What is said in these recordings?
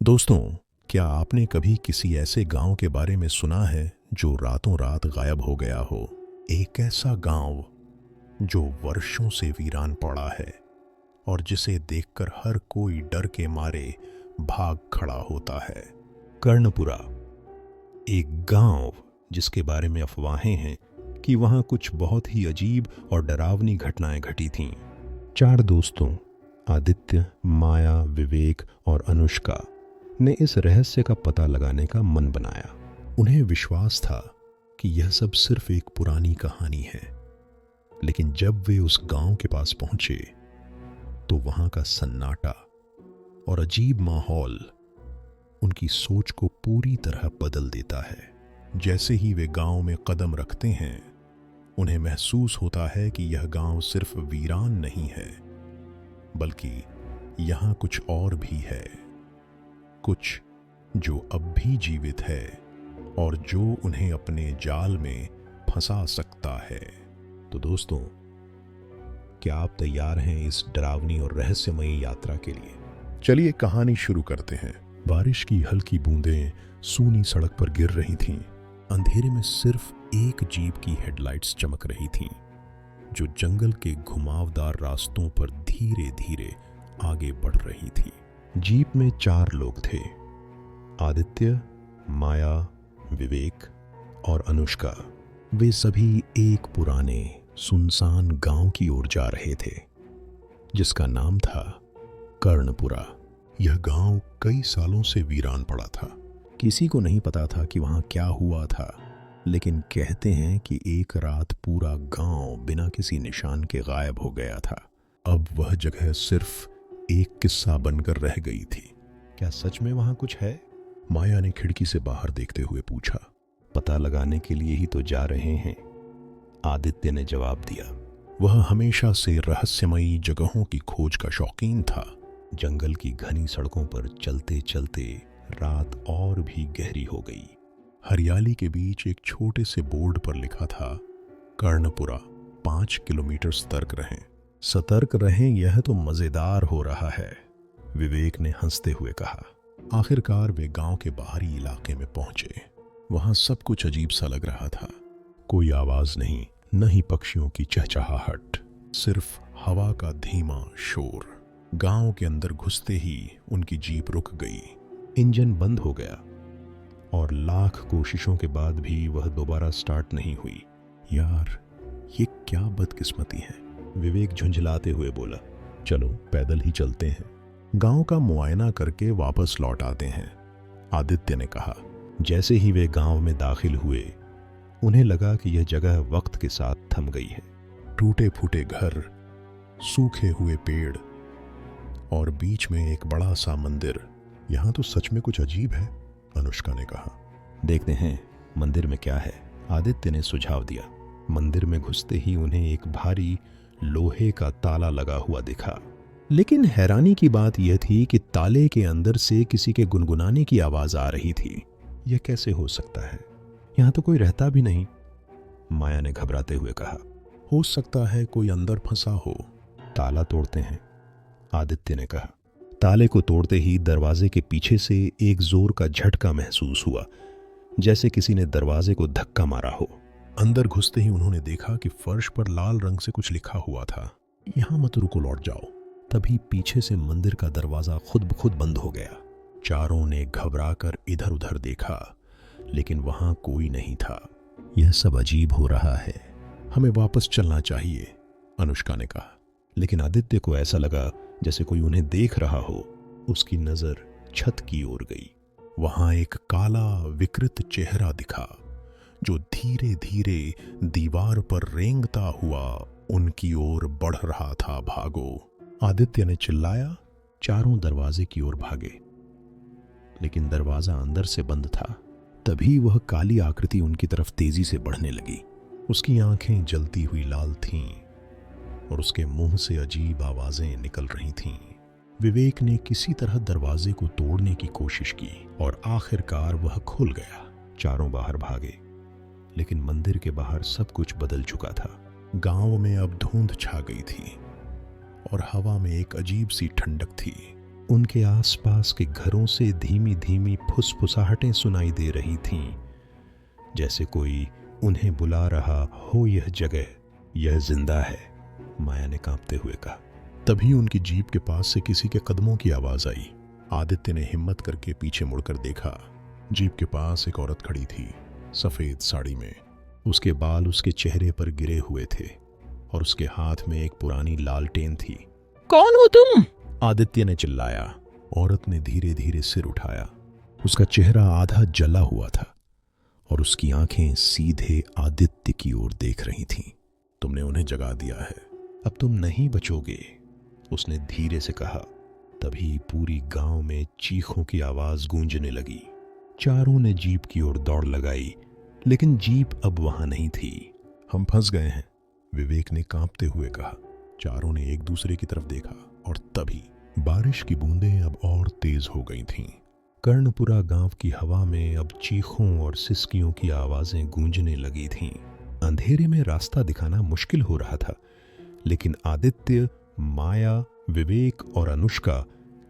दोस्तों, क्या आपने कभी किसी ऐसे गांव के बारे में सुना है जो रातों रात गायब हो गया हो? एक ऐसा गांव जो वर्षों से वीरान पड़ा है और जिसे देखकर हर कोई डर के मारे भाग खड़ा होता है। कर्णपुरा, एक गांव जिसके बारे में अफवाहें हैं कि वहां कुछ बहुत ही अजीब और डरावनी घटनाएं घटी थीं। 4 दोस्तों आदित्य, माया, विवेक और अनुष्का ने इस रहस्य का पता लगाने का मन बनाया। उन्हें विश्वास था कि यह सब सिर्फ एक पुरानी कहानी है, लेकिन जब वे उस गांव के पास पहुंचे तो वहां का सन्नाटा और अजीब माहौल उनकी सोच को पूरी तरह बदल देता है। जैसे ही वे गांव में कदम रखते हैं, उन्हें महसूस होता है कि यह गांव सिर्फ वीरान नहीं है, बल्कि यहां कुछ और भी है, कुछ जो अब भी जीवित है और जो उन्हें अपने जाल में फंसा सकता है। तो दोस्तों, क्या आप तैयार हैं इस डरावनी और रहस्यमयी यात्रा के लिए? चलिए कहानी शुरू करते हैं। बारिश की हल्की बूंदें सूनी सड़क पर गिर रही थीं। अंधेरे में सिर्फ एक जीप की हेडलाइट्स चमक रही थीं, जो जंगल के घुमावदार रास्तों पर धीरे धीरे आगे बढ़ रही थी। जीप में 4 लोग थे, आदित्य, माया, विवेक और अनुष्का। वे सभी एक पुराने सुनसान गांव की ओर जा रहे थे, जिसका नाम था कर्णपुरा। यह गांव कई सालों से वीरान पड़ा था। किसी को नहीं पता था कि वहां क्या हुआ था, लेकिन कहते हैं कि एक रात पूरा गांव बिना किसी निशान के गायब हो गया था। अब वह जगह सिर्फ एक किस्सा बनकर रह गई थी। क्या सच में वहां कुछ है? माया ने खिड़की से बाहर देखते हुए पूछा। पता लगाने के लिए ही तो जा रहे हैं, आदित्य ने जवाब दिया। वह हमेशा से रहस्यमयी जगहों की खोज का शौकीन था। जंगल की घनी सड़कों पर चलते चलते रात और भी गहरी हो गई। हरियाली के बीच एक छोटे से बोर्ड पर लिखा था, कर्णपुरा, 5 किलोमीटर सतर्क रहें, यह तो मजेदार हो रहा है, विवेक ने हंसते हुए कहा। आखिरकार वे गांव के बाहरी इलाके में पहुंचे। वहां सब कुछ अजीब सा लग रहा था। कोई आवाज नहीं, न ही पक्षियों की चहचहाहट, सिर्फ हवा का धीमा शोर। गांव के अंदर घुसते ही उनकी जीप रुक गई। इंजन बंद हो गया और लाख कोशिशों के बाद भी वह दोबारा स्टार्ट नहीं हुई। यार, ये क्या बदकिस्मती है, विवेक झुंझलाते हुए बोला। चलो पैदल ही चलते हैं, गांव का मुआयना करके वापस लौट आते हैं, आदित्य ने कहा। जैसे ही वे गांव में दाखिल हुए, उन्हें लगा कि यह जगह वक्त के साथ थम गई है। टूटे फूटे घर, सूखे हुए पेड़ और बीच में एक बड़ा सा मंदिर। यहां तो सच में कुछ अजीब है, अनुष्का ने कहा। देखते हैं मंदिर में क्या है, आदित्य ने सुझाव दिया। मंदिर में घुसते ही उन्हें एक भारी लोहे का ताला लगा हुआ दिखा, लेकिन हैरानी की बात यह थी कि ताले के अंदर से किसी के गुनगुनाने की आवाज आ रही थी। यह कैसे हो सकता है? यहां तो कोई रहता भी नहीं, माया ने घबराते हुए कहा। हो सकता है कोई अंदर फंसा हो। ताला तोड़ते हैं, आदित्य ने कहा। ताले को तोड़ते ही दरवाजे के पीछे से एक जोर का झटका महसूस हुआ, जैसे किसी ने दरवाजे को धक्का मारा हो। अंदर घुसते ही उन्होंने देखा कि फर्श पर लाल रंग से कुछ लिखा हुआ था, यहां मत रुको, लौट जाओ। तभी पीछे से मंदिर का दरवाजा खुद ब खुद बंद हो गया। चारों ने घबराकर इधर उधर देखा, लेकिन वहां कोई नहीं था। यह सब अजीब हो रहा है, हमें वापस चलना चाहिए, अनुष्का ने कहा। लेकिन आदित्य को ऐसा लगा जैसे कोई उन्हें देख रहा हो। उसकी नजर छत की ओर गई। वहां एक काला विकृत चेहरा दिखा, जो धीरे धीरे दीवार पर रेंगता हुआ उनकी ओर बढ़ रहा था। भागो, आदित्य ने चिल्लाया। चारों दरवाजे की ओर भागे, लेकिन दरवाजा अंदर से बंद था। तभी वह काली आकृति उनकी तरफ तेजी से बढ़ने लगी। उसकी आंखें जलती हुई लाल थीं और उसके मुंह से अजीब आवाजें निकल रही थीं। विवेक ने किसी तरह दरवाजे को तोड़ने की कोशिश की और आखिरकार वह खुल गया। चारों बाहर भागे, लेकिन मंदिर के बाहर सब कुछ बदल चुका था। गांव में अब धुंध छा गई थी और हवा में एक अजीब सी ठंडक थी। उनके आसपास के घरों से धीमी धीमी फुसफुसाहटें सुनाई दे रही थीं, जैसे कोई उन्हें बुला रहा हो। यह जगह, यह जिंदा है, माया ने कांपते हुए कहा। तभी उनकी जीप के पास से किसी के कदमों की आवाज आई। आदित्य ने हिम्मत करके पीछे मुड़कर देखा। जीप के पास एक औरत खड़ी थी, सफेद साड़ी में। उसके बाल उसके चेहरे पर गिरे हुए थे और उसके हाथ में एक पुरानी लालटेन थी। कौन हो तुम? आदित्य ने चिल्लाया। औरत ने धीरे धीरे सिर उठाया। उसका चेहरा आधा जला हुआ था और उसकी आंखें सीधे आदित्य की ओर देख रही थीं। तुमने उन्हें जगा दिया है, अब तुम नहीं बचोगे, उसने धीरे से कहा। तभी पूरी गांव में चीखों की आवाज गूंजने लगी। चारों ने जीप की ओर दौड़ लगाई, लेकिन जीप अब वहां नहीं थी। हम फंस गए हैं, विवेक ने कांपते हुए कहा। चारों ने एक दूसरे की तरफ देखा और तभी बारिश की बूंदें अब और तेज हो गई थीं। कर्णपुरा गांव की हवा में अब चीखों और सिसकियों की आवाजें गूंजने लगी थीं। अंधेरे में रास्ता दिखाना मुश्किल हो रहा था, लेकिन आदित्य, माया, विवेक और अनुष्का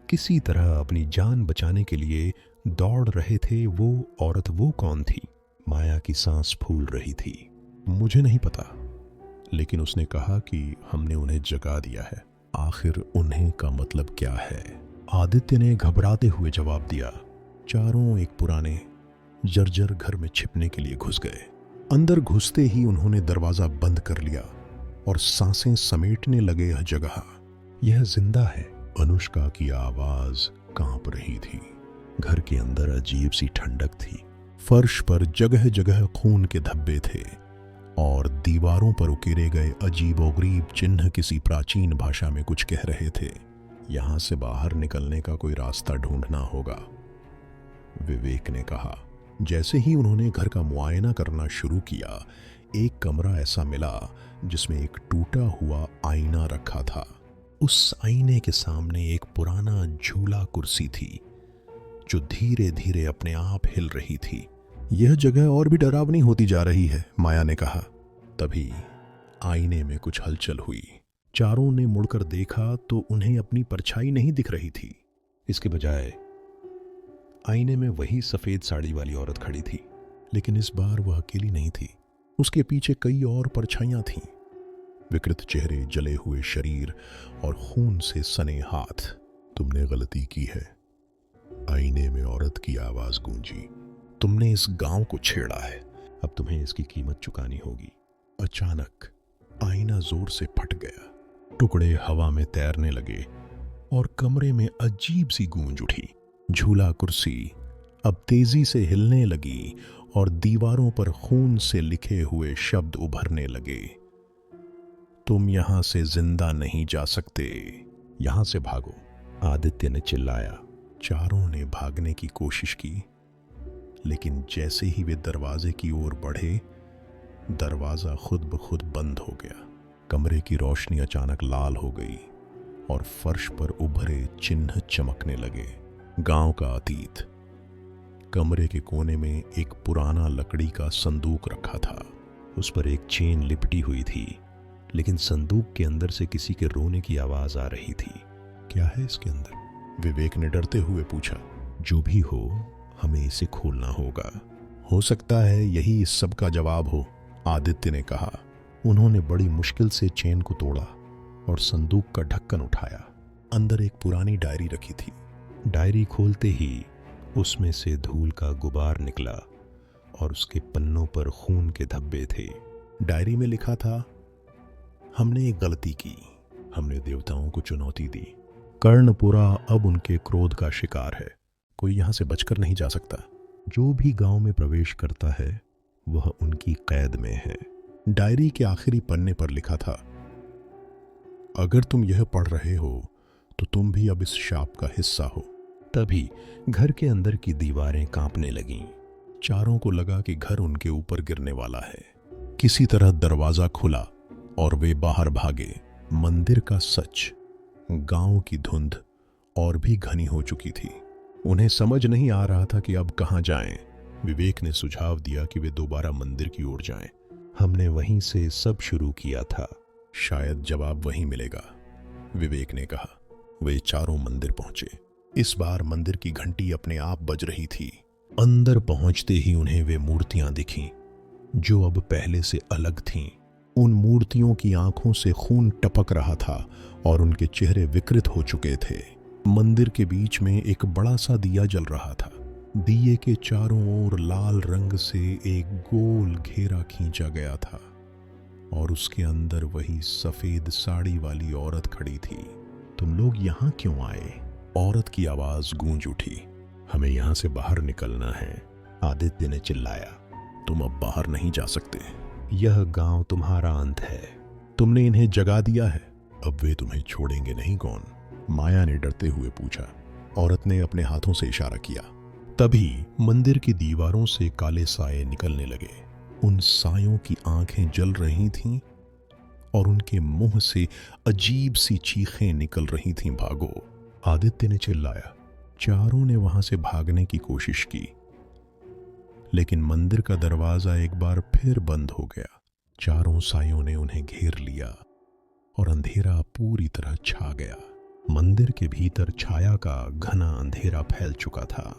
किसी तरह अपनी जान बचाने के लिए दौड़ रहे थे। वो औरत, वो कौन थी? माया की सांस फूल रही थी। मुझे नहीं पता, लेकिन उसने कहा कि हमने उन्हें जगा दिया है। आखिर उन्हें का मतलब क्या है? आदित्य ने घबराते हुए जवाब दिया। चारों एक पुराने जर्जर घर में छिपने के लिए घुस गए। अंदर घुसते ही उन्होंने दरवाजा बंद कर लिया और सांसें समेटने लगे। यह जगह, यह जिंदा है। अनुष्का की आवाज कांप रही थी। घर के अंदर अजीब सी ठंडक थी। फर्श पर जगह जगह खून के धब्बे थे और दीवारों पर उकेरे गए अजीबोगरीब चिन्ह किसी प्राचीन भाषा में कुछ कह रहे थे। यहां से बाहर निकलने का कोई रास्ता ढूंढना होगा, विवेक ने कहा। जैसे ही उन्होंने घर का मुआयना करना शुरू किया, एक कमरा ऐसा मिला जिसमें एक टूटा हुआ आईना रखा था। उस आईने के सामने एक पुराना झूला कुर्सी थी जो धीरे धीरे अपने आप हिल रही थी। यह जगह और भी डरावनी होती जा रही है, माया ने कहा। तभी आईने में कुछ हलचल हुई। चारों ने मुड़कर देखा तो उन्हें अपनी परछाई नहीं दिख रही थी। इसके बजाय आईने में वही सफेद साड़ी वाली औरत खड़ी थी, लेकिन इस बार वह अकेली नहीं थी। उसके पीछे कई और परछाइयां थीं। विकृत चेहरे, जले हुए शरीर और खून से सने हाथ। तुमने गलती की है, आईने में औरत की आवाज गूंजी। तुमने इस गांव को छेड़ा है, अब तुम्हें इसकी कीमत चुकानी होगी। अचानक आईना जोर से फट गया। टुकड़े हवा में तैरने लगे और कमरे में अजीब सी गूंज उठी। झूला कुर्सी अब तेजी से हिलने लगी और दीवारों पर खून से लिखे हुए शब्द उभरने लगे। तुम यहां से जिंदा नहीं जा सकते, यहां से भागो, आदित्य ने चिल्लाया। चारों ने भागने की कोशिश की, लेकिन जैसे ही वे दरवाजे की ओर बढ़े, दरवाजा खुद ब खुद बंद हो गया। कमरे की रोशनी अचानक लाल हो गई और फर्श पर उभरे चिन्ह चमकने लगे। गांव का अतीत। कमरे के कोने में एक पुराना लकड़ी का संदूक रखा था। उस पर एक चेन लिपटी हुई थी, लेकिन संदूक के अंदर से किसी के रोने की आवाज आ रही थी। क्या है इसके अंदर? विवेक ने डरते हुए पूछा। जो भी हो, हमें इसे खोलना होगा। हो सकता है यही इस सब का जवाब हो, आदित्य ने कहा। उन्होंने बड़ी मुश्किल से चेन को तोड़ा और संदूक का ढक्कन उठाया। अंदर एक पुरानी डायरी रखी थी। डायरी खोलते ही उसमें से धूल का गुबार निकला और उसके पन्नों पर खून के धब्बे थे। डायरी में लिखा था, हमने एक गलती की, हमने देवताओं को चुनौती दी। कर्णपुरा अब उनके क्रोध का शिकार है। कोई यहां से बचकर नहीं जा सकता। जो भी गांव में प्रवेश करता है वह उनकी कैद में है। डायरी के आखिरी पन्ने पर लिखा था, अगर तुम यह पढ़ रहे हो तो तुम भी अब इस शाप का हिस्सा हो। तभी घर के अंदर की दीवारें कांपने लगीं। चारों को लगा कि घर उनके ऊपर गिरने वाला है। किसी तरह दरवाजा खुला और वे बाहर भागे। मंदिर का सच, गांव की धुंध और भी घनी हो चुकी थी। उन्हें समझ नहीं आ रहा था कि अब कहां जाएं। विवेक ने सुझाव दिया कि वे दोबारा मंदिर की ओर जाएं। हमने वहीं से सब शुरू किया था, शायद जवाब वहीं मिलेगा, विवेक ने कहा। वे चारों मंदिर पहुंचे। इस बार मंदिर की घंटी अपने आप बज रही थी। अंदर पहुंचते ही उन्हें वे मूर्तियां दिखीं, जो अब पहले से अलग थीं। उन मूर्तियों की आंखों से खून टपक रहा था और उनके चेहरे विकृत हो चुके थे। मंदिर के बीच में एक बड़ा सा दिया जल रहा था। दिए के चारों ओर लाल रंग से एक गोल घेरा खींचा गया था और उसके अंदर वही सफेद साड़ी वाली औरत खड़ी थी। तुम लोग यहाँ क्यों आए? औरत की आवाज गूंज उठी। हमें यहाँ से बाहर निकलना है, आदित्य ने चिल्लाया। तुम अब बाहर नहीं जा सकते। यह गांव तुम्हारा अंत है। तुमने इन्हें जगा दिया है, अब वे तुम्हें छोड़ेंगे नहीं। कौन? माया ने डरते हुए पूछा। औरत ने अपने हाथों से इशारा किया। तभी मंदिर की दीवारों से काले साए निकलने लगे। उन सायों की आंखें जल रही थीं और उनके मुंह से अजीब सी चीखें निकल रही थीं। भागो! आदित्य ने चिल्लाया। चारों ने वहां से भागने की कोशिश की, लेकिन मंदिर का दरवाजा एक बार फिर बंद हो गया। चारों सायों ने उन्हें घेर लिया और अंधेरा पूरी तरह छा गया। मंदिर के भीतर छाया का घना अंधेरा फैल चुका था।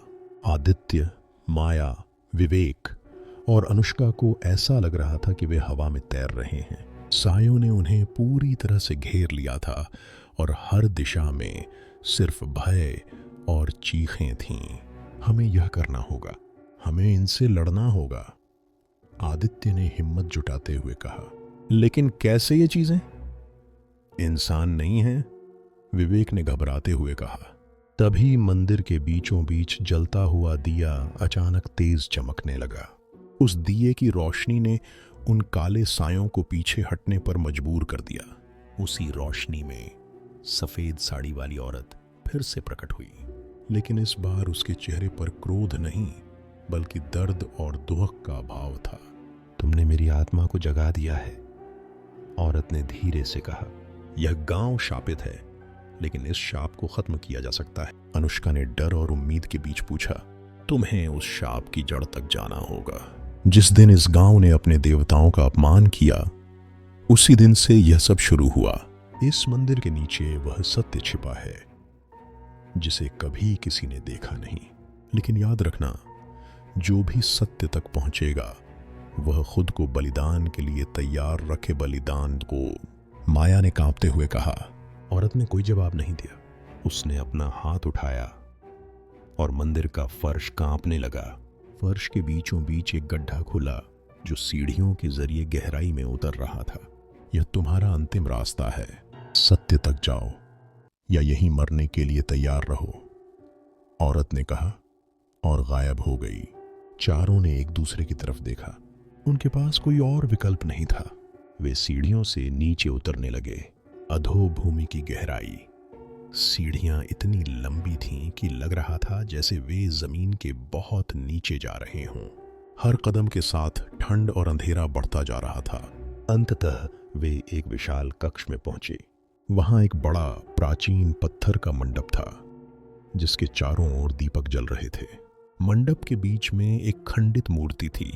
आदित्य, माया, विवेक और अनुष्का को ऐसा लग रहा था कि वे हवा में तैर रहे हैं। सायों ने उन्हें पूरी तरह से घेर लिया था और हर दिशा में सिर्फ भय और चीखें थीं। हमें यह करना होगा, हमें इनसे लड़ना होगा, आदित्य ने हिम्मत जुटाते हुए कहा। लेकिन कैसे ये चीजें? इंसान नहीं हैं, विवेक ने घबराते हुए कहा। तभी मंदिर के बीचों बीच जलता हुआ दिया अचानक तेज चमकने लगा। उस दिए की रोशनी ने उन काले सायों को पीछे हटने पर मजबूर कर दिया। उसी रोशनी में सफेद साड़ी वाली औरत फिर से प्रकट हुई, लेकिन इस बार उसके चेहरे पर क्रोध नहीं बल्कि दर्द और दुख का भाव था। तुमने मेरी आत्मा को जगा दिया है, औरत ने धीरे से कहा। यह गांव शापित है, लेकिन इस शाप को खत्म किया जा सकता है। अनुष्का ने डर और उम्मीद के बीच पूछा। तुम्हें उस शाप की जड़ तक जाना होगा। जिस दिन इस गांव ने अपने देवताओं का अपमान किया, उसी दिन से यह सब शुरू हुआ। इस मंदिर के नीचे वह सत्य छिपा है जिसे कभी किसी ने देखा नहीं। लेकिन याद रखना, जो भी सत्य तक पहुंचेगा वह खुद को बलिदान के लिए तैयार रखे। बलिदान को, माया ने कांपते हुए कहा। औरत ने कोई जवाब नहीं दिया। उसने अपना हाथ उठाया और मंदिर का फर्श कांपने लगा। फर्श के बीचों बीच एक गड्ढा खुला जो सीढ़ियों के जरिए गहराई में उतर रहा था। यह तुम्हारा अंतिम रास्ता है, सत्य तक जाओ या यहीं मरने के लिए तैयार रहो, औरत ने कहा और गायब हो गई। चारों ने एक दूसरे की तरफ देखा। उनके पास कोई और विकल्प नहीं था। वे सीढ़ियों से नीचे उतरने लगे। अधोभूमि की गहराई। सीढ़ियां इतनी लंबी थीं कि लग रहा था जैसे वे जमीन के बहुत नीचे जा रहे हों। हर कदम के साथ ठंड और अंधेरा बढ़ता जा रहा था। अंततः वे एक विशाल कक्ष में पहुंचे। वहां एक बड़ा प्राचीन पत्थर का मंडप था जिसके चारों ओर दीपक जल रहे थे। मंडप के बीच में एक खंडित मूर्ति थी।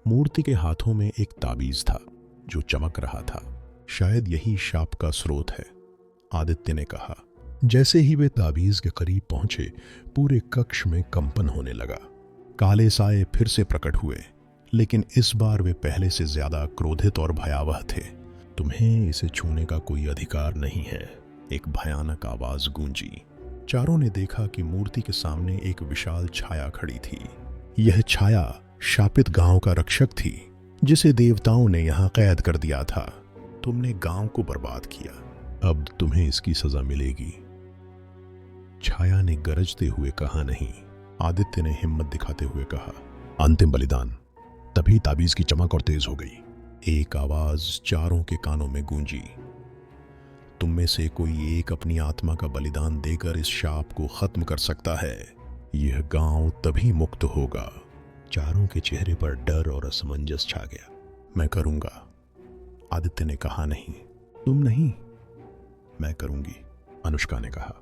मूर्ति के हाथों में एक ताबीज था जो चमक रहा था। शायद यही शाप का स्रोत है, आदित्य ने कहा। जैसे ही वे ताबीज के करीब पहुंचे, पूरे कक्ष में कंपन होने लगा। काले साए फिर से प्रकट हुए, लेकिन इस बार वे पहले से ज्यादा क्रोधित और भयावह थे। तुम्हें इसे छूने का कोई अधिकार नहीं है, एक भयानक आवाज गूंजी। चारों ने देखा कि मूर्ति के सामने एक विशाल छाया खड़ी थी। यह छाया शापित गांव का रक्षक थी, जिसे देवताओं ने यहां कैद कर दिया था। तुमने गांव को बर्बाद किया, अब तुम्हें इसकी सजा मिलेगी, छाया ने गरजते हुए कहा। नहीं, आदित्य ने हिम्मत दिखाते हुए कहा। अंतिम बलिदान। तभी ताबीज की चमक और तेज हो गई। एक आवाज चारों के कानों में गूंजी। तुम में से कोई एक अपनी आत्मा का बलिदान देकर इस शाप को खत्म कर सकता है। यह गांव तभी मुक्त होगा। चारों के चेहरे पर डर और असमंजस छा गया। मैं करूंगा, आदित्य ने कहा। नहीं, तुम नहीं, मैं करूंगी, अनुष्का ने कहा।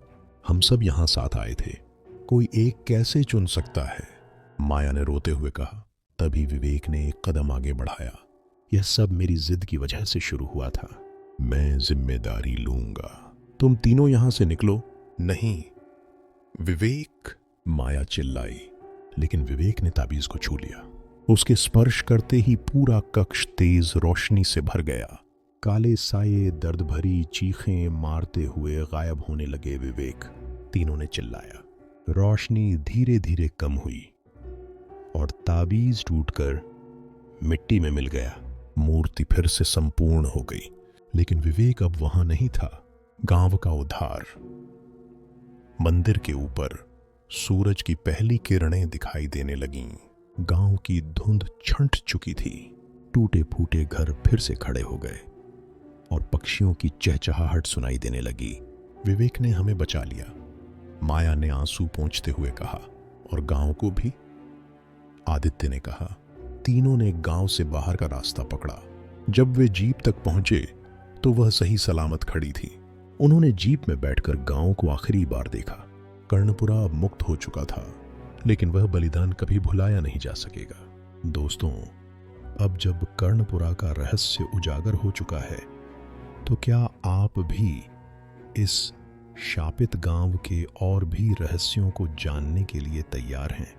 हम सब यहां साथ आए थे, कोई एक कैसे चुन सकता है, माया ने रोते हुए कहा। तभी विवेक ने एक कदम आगे बढ़ाया। यह सब मेरी जिद की वजह से शुरू हुआ था। मैं जिम्मेदारी लूंगा। तुम तीनों यहां से निकलो। नहीं, विवेक, माया चिल्लाई, लेकिन विवेक ने ताबीज को छू लिया। उसके स्पर्श करते ही पूरा कक्ष तेज रोशनी से भर गया। काले साये दर्द भरी चीखें मारते हुए गायब होने लगे। विवेक, तीनों ने चिल्लाया। रोशनी धीरे धीरे कम हुई और ताबीज टूटकर मिट्टी में मिल गया। मूर्ति फिर से संपूर्ण हो गई, लेकिन विवेक अब वहां नहीं था। गांव का उद्धार। मंदिर के ऊपर सूरज की पहली किरणें दिखाई देने लगीं। गांव की धुंध छंट चुकी थी। टूटे फूटे घर फिर से खड़े हो गए और पक्षियों की चहचहाहट सुनाई देने लगी। विवेक ने हमें बचा लिया, माया ने आंसू पोंछते हुए कहा, और गांव को भी, आदित्य ने कहा। तीनों ने गांव से बाहर का रास्ता पकड़ा। जब वे जीप तक पहुंचे तो वह सही सलामत खड़ी थी। उन्होंने जीप में बैठकर गांव को आखिरी बार देखा। कर्णपुरा अब मुक्त हो चुका था, लेकिन वह बलिदान कभी भुलाया नहीं जा सकेगा। दोस्तों, अब जब कर्णपुरा का रहस्य उजागर हो चुका है, तो क्या आप भी इस शापित गांव के और भी रहस्यों को जानने के लिए तैयार हैं?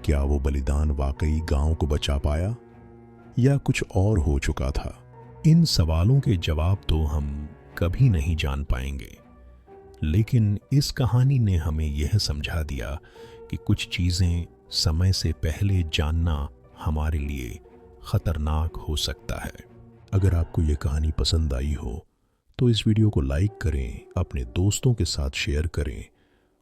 क्या वो बलिदान वाकई गांव को बचा पाया या कुछ और हो चुका था? इन सवालों के जवाब तो हम कभी नहीं जान पाएंगे, लेकिन इस कहानी ने हमें यह समझा दिया कि कुछ चीजें समय से पहले जानना हमारे लिए खतरनाक हो सकता है। अगर आपको यह कहानी पसंद आई हो तो इस वीडियो को लाइक करें, अपने दोस्तों के साथ शेयर करें,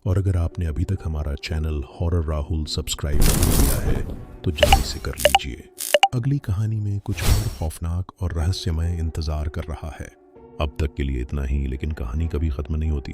और अगर आपने अभी तक हमारा चैनल हॉरर राहुल सब्सक्राइब नहीं किया है तो जल्दी से कर लीजिए। अगली कहानी में कुछ और खौफनाक और रहस्यमय इंतजार कर रहा है। अब तक के लिए इतना ही, लेकिन कहानी कभी खत्म नहीं होती।